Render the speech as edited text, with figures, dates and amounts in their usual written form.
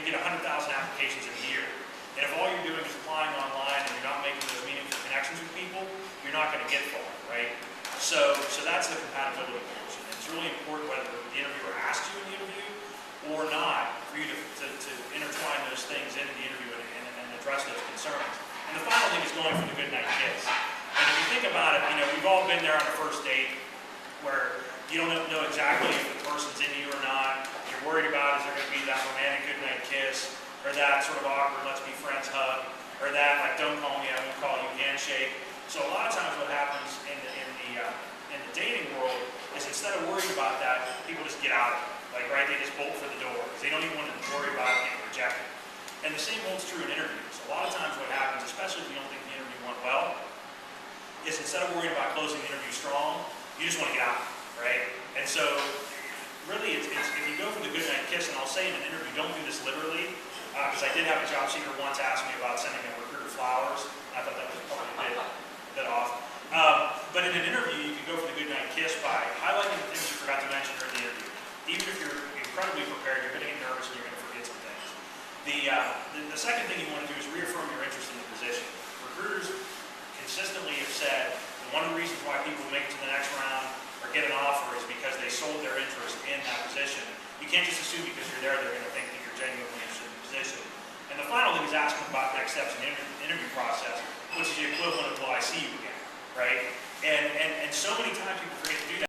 get 100,000 applications in a year. And if all you're doing is applying online and you're not making those meaningful connections with people, you're not going to get far, right? So that's the compatibility portion. It's really important whether the interviewer asks you in the interview or not for you to intertwine those things into the interview and address those concerns. And the final thing is going for the good night kiss. And if you think about it, we've all been there on a first date where you don't know exactly if the person's into you or not. You're worried about, is there going to be that romantic good night kiss, or that sort of awkward let's be friends hug, or that like don't call me, I won't call you handshake. So a lot of times what happens in the dating world is instead of worrying about that, people just get out of it. Like, right, they just bolt for the door because they don't even want to worry about getting rejected. And the same holds true in interviews. A lot of times what happens, especially if you don't think the interview went well, is instead of worrying about closing the interview strong, you just want to get out, right? And so really it's if you go for the good night kiss, and I'll say in an interview, don't do this literally, because I did have a job seeker once ask me about sending a recruiter flowers. I thought that was probably a bit off. But in an interview, you can go for the good night kiss by highlighting the things you forgot to mention during the interview. Even if you're incredibly prepared, you're going to get nervous and you're going to forget some things. The second thing you want to do is reaffirm your interest in the position. Recruiters consistently have said that one of the reasons why people make it to the next round or get an offer is because they sold their interest in that position. You can't just assume because you're there they're going to think that you're genuinely interested in the position. And the final thing is asking about next steps in the interview process, which is the equivalent of, will I see you again, right? And so many times people forget to do that.